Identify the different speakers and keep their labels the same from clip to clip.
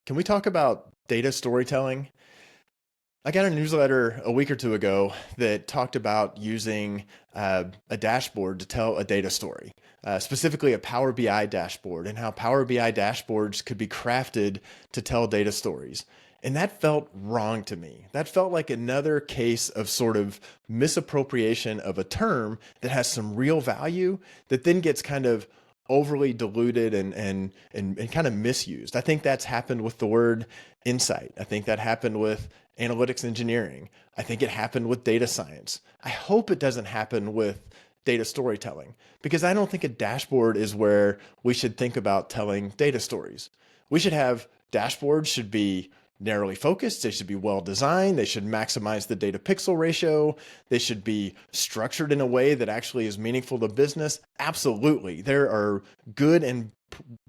Speaker 1: Can we talk about data storytelling? I got a newsletter a week or two ago that talked about using a dashboard to tell a data story, specifically a Power BI dashboard, and how Power BI dashboards could be crafted to tell data stories. And that felt wrong to me. That felt like another case of sort of misappropriation of a term that has some real value that then gets kind of overly diluted and kind of misused. I think that's happened with the word insight. I think that happened with analytics engineering. I think it happened with data science. I hope it doesn't happen with data storytelling, because I don't think a dashboard is where we should think about telling data stories. We should have dashboards should be narrowly focused. They should be well designed. They should maximize the data pixel ratio. They should be structured in a way that actually is meaningful to business. Absolutely. There are good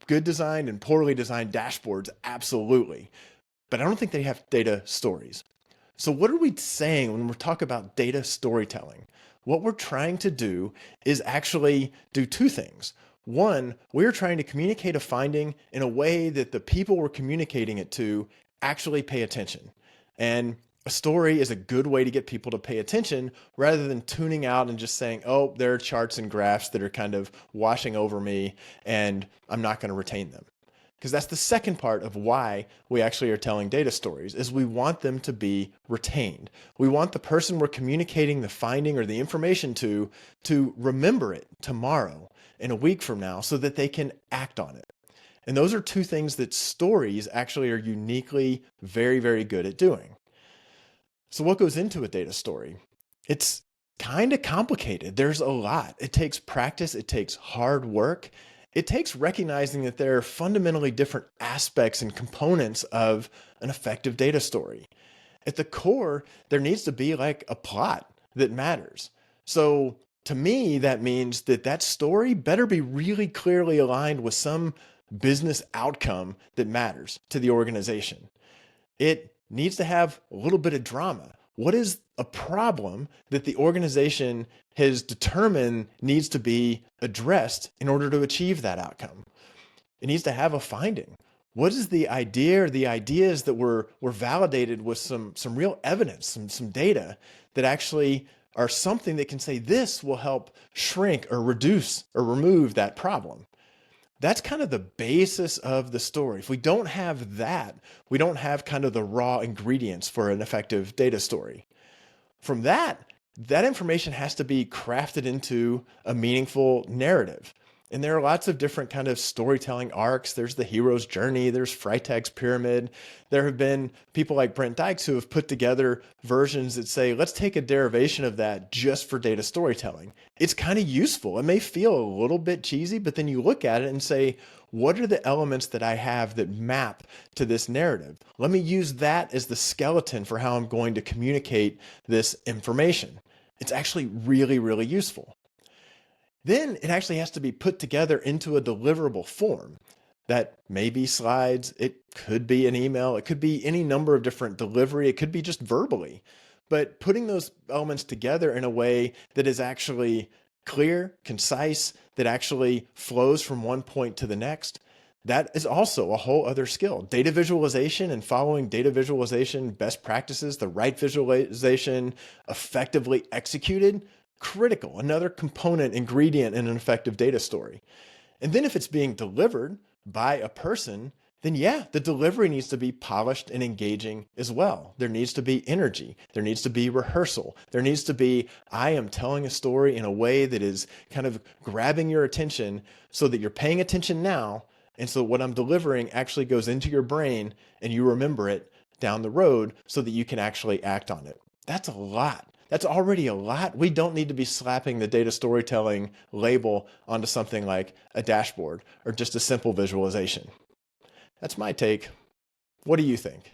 Speaker 1: designed and poorly designed dashboards. Absolutely. But I don't think they have data stories. So what are we saying when we're talking about data storytelling? What we're trying to do is actually do two things. One, we're trying to communicate a finding in a way that the people we're communicating it to actually pay attention. And a story is a good way to get people to pay attention rather than tuning out and just saying, oh, there are charts and graphs that are kind of washing over me and I'm not going to retain them. Because that's the second part of why we actually are telling data stories, is we want them to be retained. We want the person we're communicating the finding or the information to remember it tomorrow, in a week from now, so that they can act on it. And those are two things that stories actually are uniquely very, very good at doing. So what goes into a data story? It's kind of complicated. There's a lot. It takes practice. It takes hard work. It takes recognizing that there are fundamentally different aspects and components of an effective data story. At the core, there needs to be like a plot that matters. So to me, that means that that story better be really clearly aligned with some business outcome that matters to the organization. It needs to have a little bit of drama. What is a problem that the organization has determined needs to be addressed in order to achieve that outcome? It needs to have a finding. What is the idea or the ideas that were validated with some real evidence, some data that actually are something that can say this will help shrink or reduce or remove that problem? That's kind of the basis of the story. If we don't have that, we don't have kind of the raw ingredients for an effective data story. From that information has to be crafted into a meaningful narrative. And there are lots of different kind of storytelling arcs. There's the hero's journey. There's Freytag's pyramid. There have been people like Brent Dykes who have put together versions that say, let's take a derivation of that just for data storytelling. It's kind of useful. It may feel a little bit cheesy, but then you look at it and say, what are the elements that I have that map to this narrative? Let me use that as the skeleton for how I'm going to communicate this information. It's actually really, really useful. Then it actually has to be put together into a deliverable form. That may be slides, it could be an email, it could be any number of different delivery, it could be just verbally. But putting those elements together in a way that is actually clear, concise, that actually flows from one point to the next, that is also a whole other skill. Data visualization and following data visualization best practices, the right visualization effectively executed, critical, another component ingredient in an effective data story. And then if it's being delivered by a person, then yeah, the delivery needs to be polished and engaging as well. There needs to be energy. There needs to be rehearsal. There needs to be, I am telling a story in a way that is kind of grabbing your attention so that you're paying attention now. And so what I'm delivering actually goes into your brain and you remember it down the road so that you can actually act on it. That's a lot. That's already a lot. We don't need to be slapping the data storytelling label onto something like a dashboard or just a simple visualization. That's my take. What do you think?